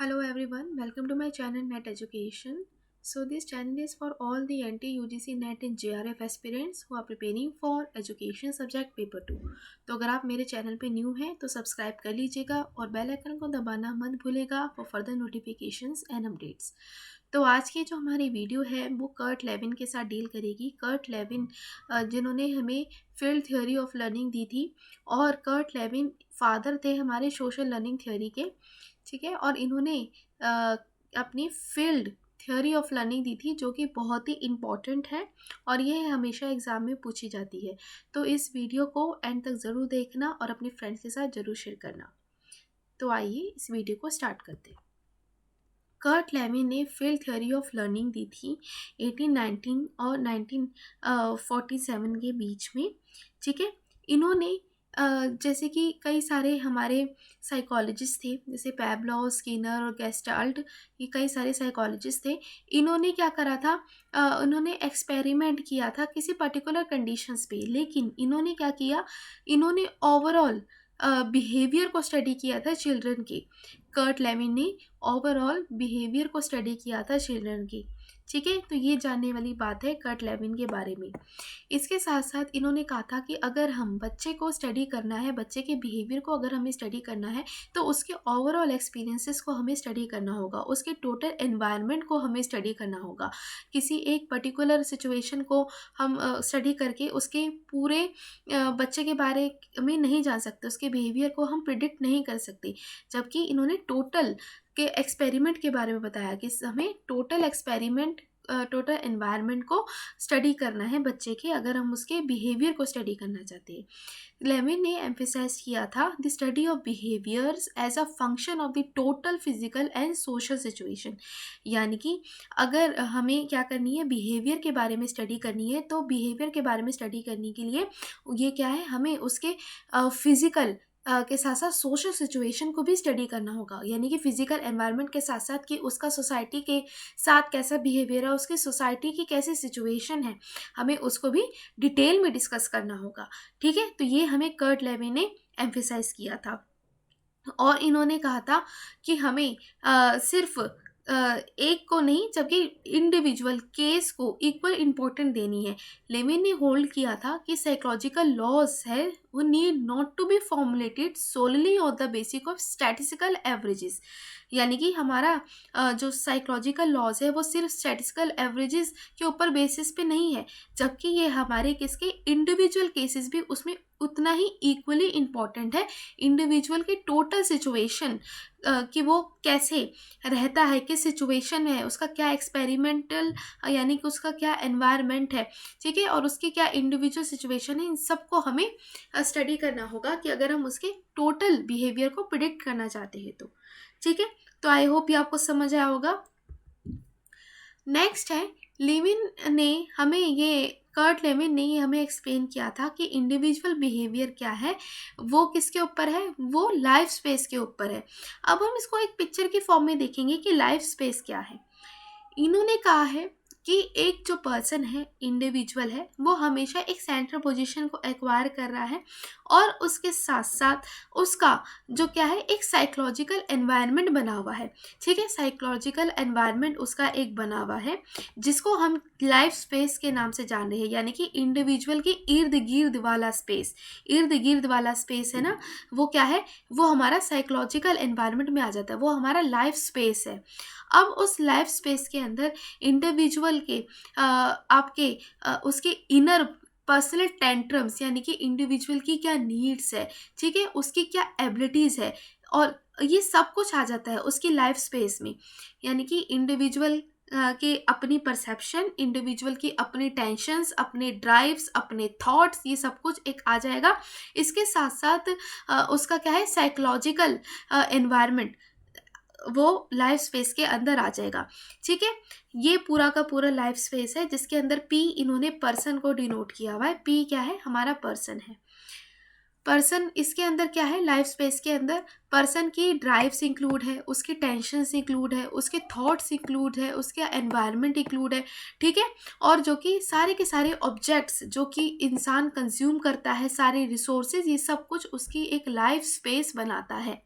Hello everyone, welcome to my channel Net Education. So this channel is for all the NT UGC NET and JRF aspirants who are preparing for education subject paper 2. तो अगर आप मेरे channel पे new हैं तो subscribe कर लीजिएगा और बेल आइकन को दबाना मत भूलेगा for further notifications and updates. तो आज की जो हमारी वीडियो है वो कर्ट लेविन के साथ डील करेगी। कर्ट लेविन जिन्होंने हमें फील्ड थ्योरी ऑफ लर्निंग दी थी और कर्ट लेविन फादर थे हमारे सोशल लर्निंग थ्योरी के। ठीक है, और इन्होंने अपनी फील्ड थ्योरी ऑफ लर्निंग दी थी जो कि बहुत ही इम्पॉर्टेंट है और ये हमेशा एग्ज़ाम में पूछी जाती है। तो इस वीडियो को एंड तक ज़रूर देखना और अपने फ्रेंड्स के साथ ज़रूर शेयर करना। तो आइए इस वीडियो को स्टार्ट करते हैं। कर्ट लेविन ने फील्ड थ्योरी ऑफ लर्निंग दी थी 1819 और 1947 के बीच में। ठीक है, इन्होंने जैसे कि कई सारे हमारे साइकोलॉजिस्ट थे जैसे पैवलोव, स्किनर और गेस्टाल्ट, ये कई सारे साइकोलॉजिस्ट थे। इन्होंने क्या करा था, उन्होंने एक्सपेरिमेंट किया था किसी पर्टिकुलर कंडीशंस पे, लेकिन इन्होंने क्या किया, इन्होंने ओवरऑल बिहेवियर को स्टडी किया था चिल्ड्रन के। कर्ट लेविन ने ओवरऑल बिहेवियर को स्टडी किया था चिल्ड्रन की। ठीक है, तो ये जानने वाली बात है कर्ट लेविन के बारे में। इसके साथ साथ इन्होंने कहा था कि अगर हम बच्चे को स्टडी करना है, बच्चे के बिहेवियर को अगर हमें स्टडी करना है तो उसके ओवरऑल एक्सपीरियंसेस को हमें स्टडी करना होगा, उसके टोटल एनवायरनमेंट को हमें स्टडी करना होगा। किसी एक पर्टिकुलर सिचुएशन को हम स्टडी करके उसके पूरे बच्चे के बारे में नहीं जान सकते, उसके बिहेवियर को हम प्रिडिक्ट नहीं कर सकते। जबकि इन्होंने टोटल के एक्सपेरिमेंट के बारे में बताया कि हमें टोटल एक्सपेरिमेंट, टोटल एनवायरनमेंट को स्टडी करना है बच्चे के, अगर हम उसके बिहेवियर को स्टडी करना चाहते हैं। लेविन ने एम्फेसाइज किया था the study of behaviours as a function of the total physical and social situation. यानी कि अगर हमें क्या करनी है, बिहेवियर के बारे में स्टडी करनी है, तो बिहेवियर के बारे में स्टडी करने के लिए ये क्या है, हमें उसके फिजिकल के साथ साथ सोशल सिचुएशन को भी स्टडी करना होगा। यानी कि फिजिकल एनवायरनमेंट के साथ साथ कि उसका सोसाइटी के साथ कैसा बिहेवियर है, उसकी सोसाइटी की कैसी सिचुएशन है, हमें उसको भी डिटेल में डिस्कस करना होगा। ठीक है, तो ये हमें कर्ट लेविन ने एम्फेसाइज किया था। और इन्होंने कहा था कि हमें सिर्फ एक को नहीं, जबकि इंडिविजुअल केस को इक्वल इम्पोर्टेंट देनी है। लेविन ने होल्ड किया था कि साइकोलॉजिकल लॉज है वो need not to be formulated solely on the basis of statistical averages. यानी कि हमारा जो साइकोलॉजिकल लॉज है वो सिर्फ स्टैटिस्टिकल एवरेजेस के ऊपर बेसिस पे नहीं है, जबकि ये हमारे किसके इंडिविजुअल केसेस भी उसमें उतना ही इक्वली इम्पॉर्टेंट है। इंडिविजुअल की टोटल सिचुएशन कि वो कैसे रहता है, किस सिचुएशन में है, उसका क्या एक्सपेरिमेंटल यानी कि उसका क्या एनवायरनमेंट है, ठीक है, और उसकी क्या इंडिविजुअल सिचुएशन है, इन सबको हमें स्टडी करना होगा कि अगर हम उसके टोटल बिहेवियर को प्रिडिक्ट करना चाहते हैं तो। ठीक है, तो आई होप ये आपको समझ आया होगा। नेक्स्ट है, लेविन ने हमें ये कर्ट लेविन ने ये हमें एक्सप्लेन किया था कि इंडिविजुअल बिहेवियर क्या है, वो किसके ऊपर है, वो लाइफ स्पेस के ऊपर है। अब हम इसको एक पिक्चर की फॉर्म में देखेंगे कि लाइफ स्पेस क्या है। इन्होंने कहा है कि एक जो पर्सन है, इंडिविजुअल है, वो हमेशा एक सेंट्रल पोजीशन को एक्वायर कर रहा है और उसके साथ साथ उसका जो क्या है, एक साइकोलॉजिकल एनवायरनमेंट बना हुआ है। ठीक है, साइकोलॉजिकल एनवायरनमेंट उसका एक बना हुआ है जिसको हम लाइफ स्पेस के नाम से जान रहे हैं। यानी कि इंडिविजुअल के इर्द गिर्द वाला स्पेस, इर्द गिर्द वाला स्पेस है ना, वो क्या है, वो हमारा साइकोलॉजिकल एनवायरनमेंट में आ जाता है, वो हमारा लाइफ स्पेस है। अब उस लाइफ स्पेस के अंदर इंडिविजुअल के आपके उसके इनर पर्सनल टेंट्रम्स, यानी कि इंडिविजुअल की क्या नीड्स है, ठीक है, उसकी क्या एबिलिटीज़ है, और ये सब कुछ आ जाता है उसकी लाइफ स्पेस में। यानी कि इंडिविजुअल की अपनी परसेप्शन, इंडिविजुअल की अपनी टेंशन्स, अपने ड्राइव्स, अपने थॉट्स, ये सब कुछ एक आ जाएगा। इसके साथ साथ उसका क्या है, साइकोलॉजिकल एनवायरनमेंट वो लाइफ स्पेस के अंदर आ जाएगा। ठीक है, ये पूरा का पूरा लाइफ स्पेस है जिसके अंदर पी इन्होंने पर्सन को डिनोट किया हुआ है। पी क्या है, हमारा पर्सन है। पर्सन इसके अंदर क्या है, लाइफ स्पेस के अंदर पर्सन की ड्राइव्स इंक्लूड है, उसके टेंशन्स इंक्लूड है, उसके थॉट्स इंक्लूड है, उसका एनवायरनमेंट इंक्लूड है। ठीक है, और जो कि सारे के सारे ऑब्जेक्ट्स जो कि इंसान कंज्यूम करता है, सारे रिसोर्सेज, ये सब कुछ उसकी एक लाइफ स्पेस बनाता है।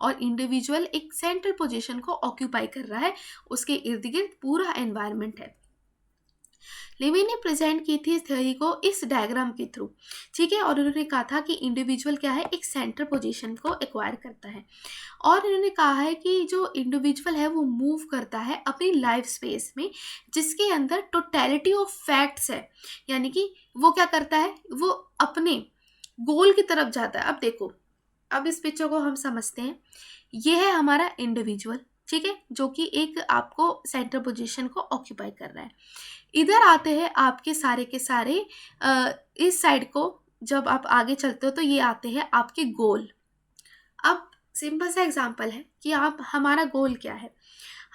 और इंडिविजुअल एक सेंट्रल पोजीशन को ऑक्यूपाई कर रहा है, उसके इर्द गिर्द पूरा एनवायरनमेंट है। लेविन ने प्रेजेंट की थी इस थ्योरी को इस डायग्राम के थ्रू, ठीक है। और उन्होंने कहा था कि इंडिविजुअल क्या है, एक सेंट्रल पोजीशन को एक्वायर करता है, और इन्होंने कहा है कि जो इंडिविजुअल है वो मूव करता है अपनी लाइफ स्पेस में जिसके अंदर टोटलिटी ऑफ फैक्ट्स है, यानी कि वो क्या करता है, वो अपने गोल की तरफ जाता है। अब देखो, अब इस पिक्चर को हम समझते हैं, ये है हमारा इंडिविजुअल, ठीक है, जो कि एक आपको सेंट्रल पोजीशन को ऑक्यूपाई कर रहा है। इधर आते हैं आपके सारे के सारे इस साइड को जब आप आगे चलते हो तो ये आते हैं आपके गोल। अब सिंपल सा एग्जांपल है कि आप, हमारा गोल क्या है,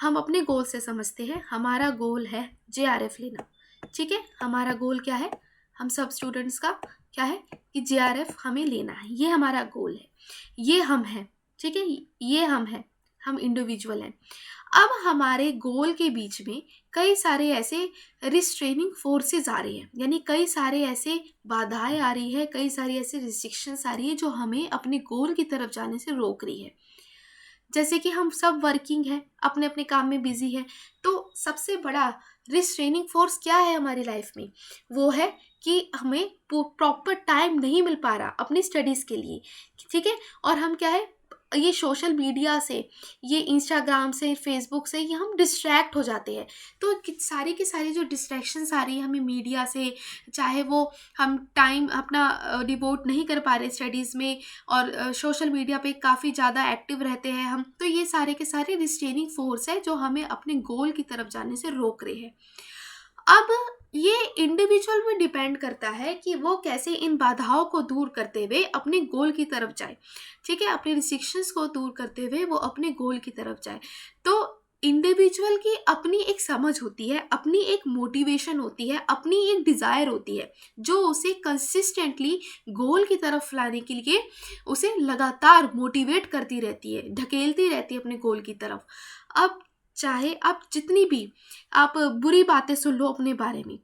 हम अपने गोल से समझते हैं। हमारा गोल है JRF लेना, ठीक है। हमारा गोल क्या है, हम सब स्टूडेंट्स का क्या है कि JRF हमें लेना है, ये हमारा गोल है, ये हम हैं, ठीक है, ये हम हैं, हम इंडिविजुअल हैं। अब हमारे गोल के बीच में कई सारे ऐसे रिस्ट्रेनिंग फोर्सेस आ रही हैं, यानी कई सारे ऐसे बाधाएं आ रही है, कई सारी ऐसे रिस्ट्रिक्शंस आ रही है जो हमें अपने गोल की तरफ जाने से रोक रही है। जैसे कि हम सब वर्किंग है, अपने अपने काम में बिजी है, तो सबसे बड़ा रिस्ट्रेनिंग फोर्स क्या है हमारी लाइफ में, वो है कि हमें प्रॉपर टाइम नहीं मिल पा रहा अपनी स्टडीज़ के लिए, ठीक है। और हम क्या है, ये सोशल मीडिया से, ये इंस्टाग्राम से, फेसबुक से, ये हम डिस्ट्रैक्ट हो जाते हैं। तो सारी की सारी जो डिस्ट्रैक्शंस आ रही है हमें मीडिया से, चाहे वो हम टाइम अपना डिवोट नहीं कर पा रहे स्टडीज़ में, और सोशल मीडिया पे काफ़ी ज़्यादा एक्टिव रहते हैं हम, तो ये सारे के सारे रिस्ट्रेनिंग फोर्स है जो हमें अपने गोल की तरफ जाने से रोक रहे हैं। अब ये इंडिविजुअल पे डिपेंड करता है कि वो कैसे इन बाधाओं को दूर करते हुए अपने गोल की तरफ जाए, ठीक है, अपने रिस्ट्रिक्शंस को दूर करते हुए वो अपने गोल की तरफ जाए। तो इंडिविजुअल की अपनी एक समझ होती है, अपनी एक मोटिवेशन होती है, अपनी एक डिज़ायर होती है जो उसे कंसिस्टेंटली गोल की तरफ लाने के लिए उसे लगातार मोटिवेट करती रहती है, ढकेलती रहती है अपने गोल की तरफ। अब चाहे आप जितनी भी आप बुरी बातें सुन लो अपने बारे में,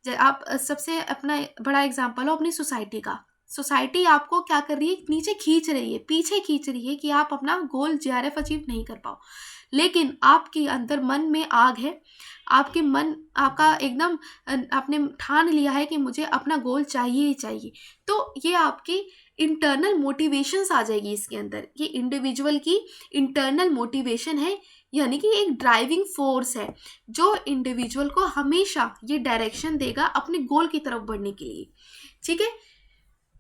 आप सबसे अपना बड़ा एग्जांपल हो अपनी सोसाइटी का, सोसाइटी आपको क्या कर रही है, नीचे खींच रही है, पीछे खींच रही है कि आप अपना गोल JRF अचीव नहीं कर पाओ, लेकिन आपके अंदर मन में आग है, आपके मन आपका एकदम आपने ठान लिया है कि मुझे अपना गोल चाहिए ही चाहिए, तो ये आपकी इंटरनल मोटिवेशंस आ जाएगी इसके अंदर। ये इंडिविजुअल की इंटरनल मोटिवेशन है, यानी कि एक ड्राइविंग फोर्स है जो इंडिविजुअल को हमेशा ये डायरेक्शन देगा अपने गोल की तरफ बढ़ने के लिए, ठीक है।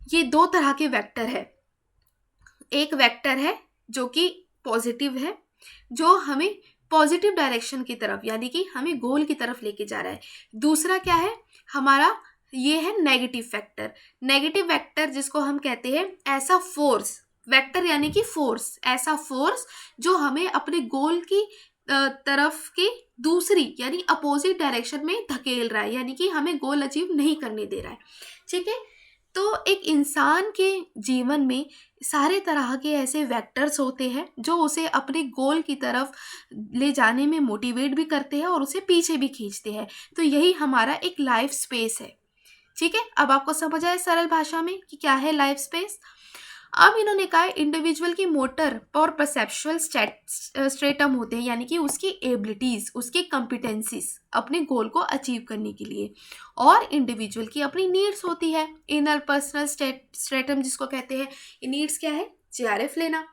ये दो तरह के वेक्टर है, एक वेक्टर है जो कि पॉजिटिव है, जो हमें पॉजिटिव डायरेक्शन की तरफ, यानी कि हमें गोल की तरफ लेके जा रहा है। दूसरा क्या है हमारा, ये है नेगेटिव फैक्टर। नेगेटिव वेक्टर जिसको हम कहते हैं ऐसा फोर्स, वेक्टर यानी कि फोर्स, ऐसा फोर्स जो हमें अपने गोल की तरफ की दूसरी यानी अपोजिट डायरेक्शन में धकेल रहा है, यानी कि हमें गोल अचीव नहीं करने दे रहा है, ठीक है। तो एक इंसान के जीवन में सारे तरह के ऐसे वेक्टर्स होते हैं जो उसे अपने गोल की तरफ ले जाने में मोटिवेट भी करते हैं और उसे पीछे भी खींचते हैं। तो यही हमारा एक लाइफ स्पेस है, ठीक है। अब आपको समझ आए सरल भाषा में कि क्या है लाइफ स्पेस। अब इन्होंने कहा इंडिविजुअल की मोटर और परसेप्चुअल स्ट्रेटम होते हैं, यानी कि उसकी एबिलिटीज़, उसकी कॉम्पिटेंसीज अपने गोल को अचीव करने के लिए, और इंडिविजुअल की अपनी नीड्स होती है, इनर पर्सनल स्ट्रेटम जिसको कहते हैं। ये नीड्स क्या है, JRF लेना।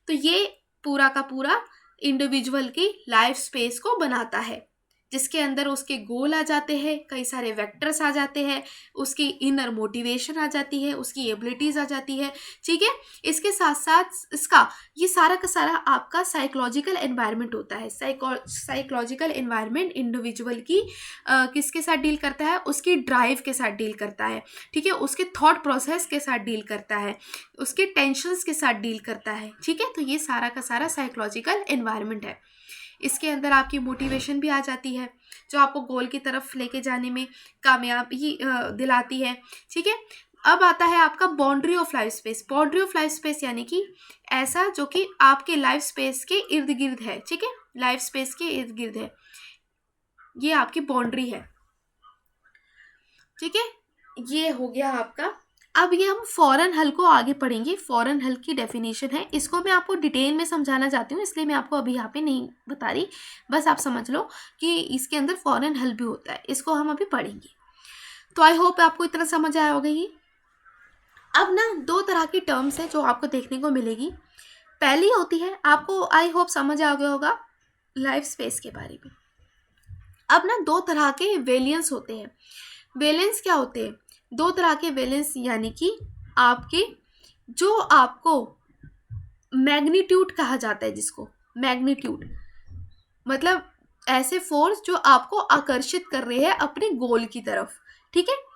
तो ये पूरा का पूरा इंडिविजुअल की लाइफ स्पेस को बनाता है, जिसके अंदर उसके गोल आ जाते हैं, कई सारे वेक्टर्स आ जाते हैं, उसकी इनर मोटिवेशन आ जाती है, उसकी एबिलिटीज़ आ जाती है, ठीक है। इसके साथ साथ इसका ये सारा का सारा आपका साइकोलॉजिकल एनवायरनमेंट होता है। साइकोलॉजिकल एनवायरनमेंट इंडिविजुअल की किसके साथ डील करता है, उसकी ड्राइव के साथ डील करता है, ठीक है, उसके थॉट प्रोसेस के साथ डील करता है, उसके टेंशन्स के साथ डील करता है, ठीक है। तो ये सारा का सारा साइकोलॉजिकल एनवायरनमेंट है। इसके अंदर आपकी मोटिवेशन भी आ जाती है जो आपको गोल की तरफ लेके जाने में कामयाबी दिलाती है, ठीक है। अब आता है आपका boundary of life space. Boundary of life space यानी कि ऐसा जो कि आपके लाइफ स्पेस के इर्द गिर्द है, ठीक है, लाइफ स्पेस के इर्द गिर्द है, ये आपकी बाउंड्री है, ठीक है। ये हो गया आपका अब ये हम फॉरेन हल को आगे पढ़ेंगे। फॉरेन हल की डेफिनेशन है, इसको मैं आपको डिटेल में समझाना चाहती हूँ, इसलिए मैं आपको अभी यहाँ पे नहीं बता रही, बस आप समझ लो कि इसके अंदर फॉरेन हल भी होता है, इसको हम अभी पढ़ेंगे। तो आई होप आपको इतना समझ आया होगा। ये अब ना दो तरह की टर्म्स है जो आपको देखने को मिलेगी। पहली होती है, आपको आई होप समझ आ गया होगा, लाइफ स्पेस के बारे में। अब ना दो तरह के वेलियंस होते हैं। वेलेंस क्या होते हैं? दो तरह के वेलेंस, यानी कि आपके जो आपको मैग्नीट्यूड कहा जाता है, जिसको मैग्नीट्यूड मतलब ऐसे फोर्स जो आपको आकर्षित कर रहे हैं अपने गोल की तरफ, ठीक है।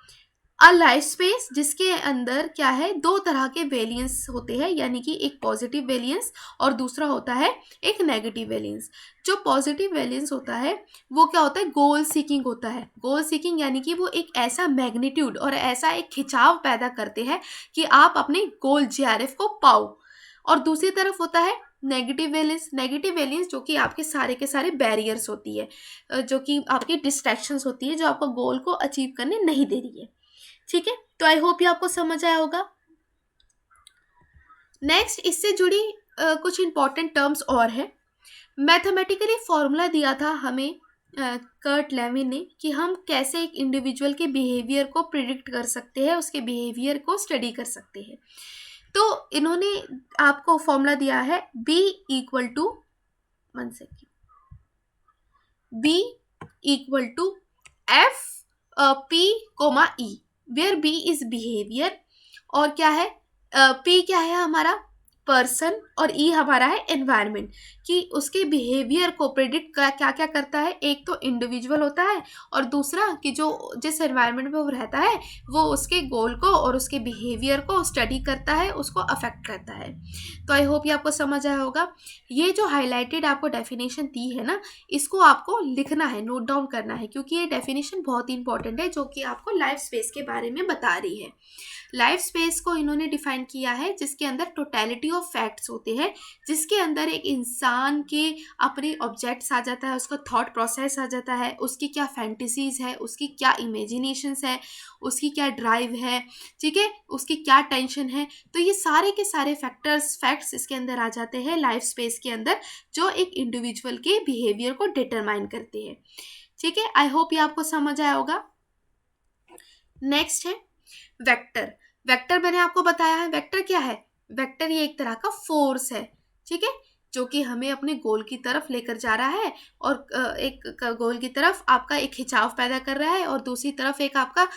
अ लाइफ स्पेस जिसके अंदर क्या है, दो तरह के वेरिएंस होते हैं, यानी कि एक पॉजिटिव वेरिएंस और दूसरा होता है एक नेगेटिव वेरिएंस। जो पॉजिटिव वेरिएंस होता है वो क्या होता है, गोल सीकिंग होता है। गोल सीकिंग यानी कि वो एक ऐसा मैग्नीट्यूड और ऐसा एक खिंचाव पैदा करते हैं कि आप अपने गोल जीआरएफ को पाओ। और दूसरी तरफ होता है नेगेटिव वैलेंस। नेगेटिव वैलेंस जो कि आपके सारे के सारे बैरियर्स होती है, जो कि आपकी डिस्ट्रैक्शंस होती है, जो आपको गोल को अचीव करने नहीं दे रही है, ठीक है। तो आई होप ये आपको समझ आया होगा। नेक्स्ट इससे जुड़ी कुछ इंपॉर्टेंट टर्म्स और है। मैथमेटिकली फॉर्मूला दिया था हमें कर्ट लेविन ने कि हम कैसे एक इंडिविजुअल के बिहेवियर को प्रिडिक्ट कर सकते हैं, उसके बिहेवियर को स्टडी कर सकते हैं। तो इन्होंने आपको फॉर्मूला दिया है B equal to, one second, B equal to F P comma E, where B is behaviour और क्या है, P क्या है हमारा पर्सन और E हमारा है एनवायरनमेंट, कि उसके बिहेवियर को प्रेडिक्ट क्या क्या करता है। एक तो इंडिविजुअल होता है और दूसरा कि जो जिस एनवायरनमेंट में वो रहता है वो उसके गोल को और उसके बिहेवियर को स्टडी करता है, उसको अफेक्ट करता है। तो आई होप ये आपको समझ आया होगा। ये जो हाईलाइटेड आपको डेफिनेशन दी है ना, इसको आपको लिखना है, नोट डाउन करना है, क्योंकि ये डेफिनेशन बहुत ही इंपॉर्टेंट है जो कि आपको लाइफ स्पेस के बारे में बता रही है। लाइफ स्पेस को इन्होंने डिफाइन किया है जिसके अंदर टोटलिटी ऑफ फैक्ट्स होते हैं, जिसके अंदर एक इंसान के अपने ऑब्जेक्ट्स आ जाता है, उसका थॉट प्रोसेस आ जाता है, उसकी क्या फैंटेसीज है, उसकी क्या इमेजिनेशंस है, उसकी क्या ड्राइव है, ठीक है, उसकी क्या टेंशन है। तो ये सारे के सारे फैक्ट्स इसके अंदर आ जाते हैं लाइफ स्पेस के अंदर, जो एक इंडिविजुअल के बिहेवियर को डिटरमाइन करते हैं, ठीक है। आई होप ये आपको समझ आया होगा। नेक्स्ट है वेक्टर। वेक्टर मैंने आपको बताया है, वेक्टर क्या है, वेक्टर ये एक तरह का फोर्स है, ठीक है, जो कि हमें अपने गोल की तरफ लेकर जा रहा है और एक गोल की तरफ आपका एक खिंचाव पैदा कर रहा है, और दूसरी तरफ एक आपका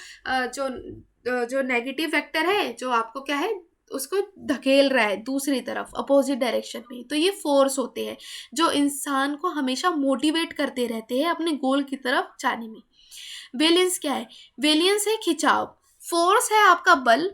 जो नेगेटिव वेक्टर है जो आपको क्या है, उसको धकेल रहा है दूसरी तरफ, अपोजिट डायरेक्शन में। तो ये फोर्स होते हैं जो इंसान को हमेशा मोटिवेट करते रहते हैं अपने गोल की तरफ जाने में। वेलियंस क्या है, वेलियंस है खिंचाव, फोर्स है आपका बल,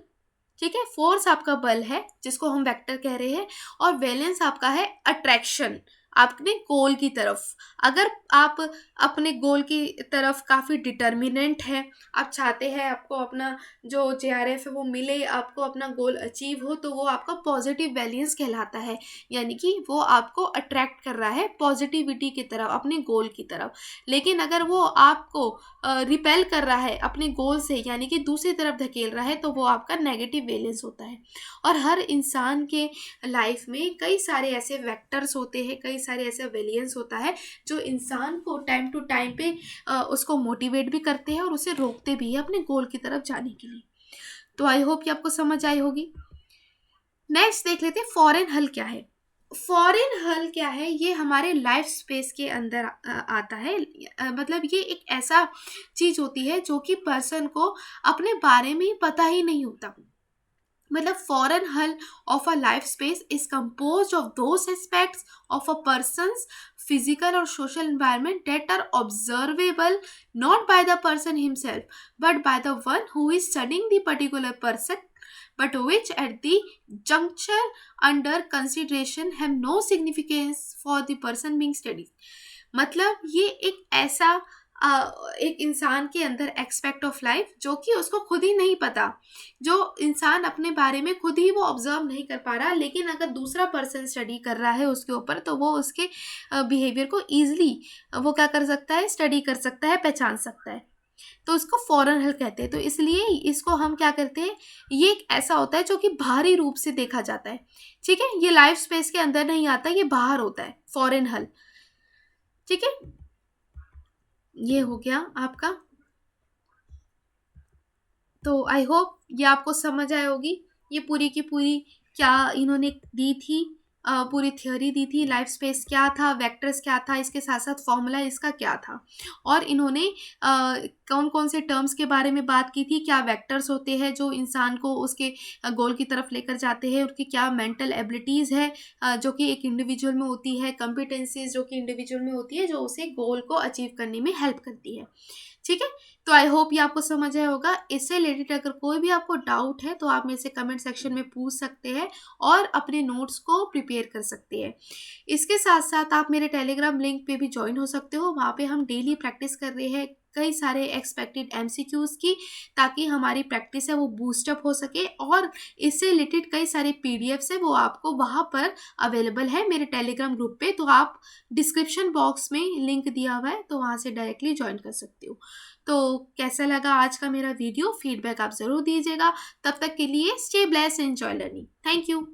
ठीक है, फोर्स आपका बल है जिसको हम वेक्टर कह रहे हैं, और वेलेंस आपका है अट्रैक्शन अपने गोल की तरफ। अगर आप अपने गोल की तरफ काफ़ी डिटर्मिनेंट है, आप चाहते हैं आपको अपना जो जेआरएफ है वो मिले, आपको अपना गोल अचीव हो, तो वो आपका पॉजिटिव वेलियंस कहलाता है, यानी कि वो आपको अट्रैक्ट कर रहा है पॉजिटिविटी की तरफ, अपने गोल की तरफ। लेकिन अगर वो आपको रिपेल कर रहा है अपने गोल से, यानी कि दूसरी तरफ धकेल रहा है, तो वो आपका नेगेटिव वेलेंस होता है। और हर इंसान के लाइफ में कई सारे ऐसे वेक्टर्स होते हैं, कई सारे ऐसे वेलियंस होता है जो इंसान को टाइम टू टाइम पे उसको मोटिवेट भी करते हैं और उसे रोकते भी है अपने गोल की तरफ जाने के लिए। तो आई होप कि आपको समझ आई होगी। नेक्स्ट देख लेते हैं फॉरेन हल क्या है। फॉरेन हल क्या है, ये हमारे लाइफ स्पेस के अंदर आता है। मतलब ये एक ऐसा चीज होती है जो कि पर्सन को अपने बारे में पता ही नहीं होता। मतलब foreign hull of a life space is composed of those aspects of a person's physical और social environment that are observable not by the person himself but by the one who is studying the particular person, but which at the juncture under consideration have no significance for the person being studied। मतलब ये एक ऐसा एक इंसान के अंदर expect of life जो कि उसको खुद ही नहीं पता, जो इंसान अपने बारे में खुद ही वो ऑब्जर्व नहीं कर पा रहा, लेकिन अगर दूसरा पर्सन स्टडी कर रहा है उसके ऊपर, तो वो उसके बिहेवियर को ईजिली वो क्या कर सकता है, स्टडी कर सकता है, पहचान सकता है। तो इसको फॉरेन हल कहते हैं। तो इसलिए इसको हम क्या करते हैं, ये एक ऐसा होता है जो कि बाहरी रूप से देखा जाता है, ठीक है। ये लाइफ स्पेस के अंदर नहीं आता, ये बाहर होता है फॉरेन हल, ठीक है। ये हो गया आपका। तो आई होप ये आपको समझ आई होगी, ये पूरी की पूरी क्या इन्होंने दी थी, पूरी थ्योरी दी थी, लाइफ स्पेस क्या था, वेक्टर्स क्या था, इसके साथ साथ फॉर्मूला इसका क्या था, और इन्होंने कौन कौन से टर्म्स के बारे में बात की थी, क्या वेक्टर्स होते हैं जो इंसान को उसके गोल की तरफ लेकर जाते हैं, उनकी क्या मेंटल एबिलिटीज़ है जो कि एक इंडिविजुअल में होती है, कॉम्पिटेंसीज जो कि इंडिविजुअल में होती है, जो उसे गोल को अचीव करने में हेल्प करती है, ठीक है। तो आई होप ये आपको समझ आया होगा। इससे रिलेटेड अगर कोई भी आपको डाउट है तो आप मेरे से कमेंट सेक्शन में पूछ सकते हैं और अपने नोट्स को प्रिपेयर कर सकते हैं। इसके साथ साथ आप मेरे टेलीग्राम लिंक पे भी ज्वाइन हो सकते हो, वहाँ पे हम डेली प्रैक्टिस कर रहे हैं कई सारे एक्सपेक्टेड एमसीक्यूज़ की, ताकि हमारी प्रैक्टिस है वो बूस्टअप हो सके, और इससे रिलेटेड कई सारे पीडीएफ्स है वो आपको वहाँ पर अवेलेबल है मेरे टेलीग्राम ग्रुप पे। तो आप डिस्क्रिप्शन बॉक्स में लिंक दिया हुआ है, तो वहाँ से डायरेक्टली ज्वाइन कर सकते हो। तो कैसा लगा आज का मेरा वीडियो, फीडबैक आप ज़रूर दीजिएगा। तब तक के लिए stay blessed, enjoy learning. Thank you.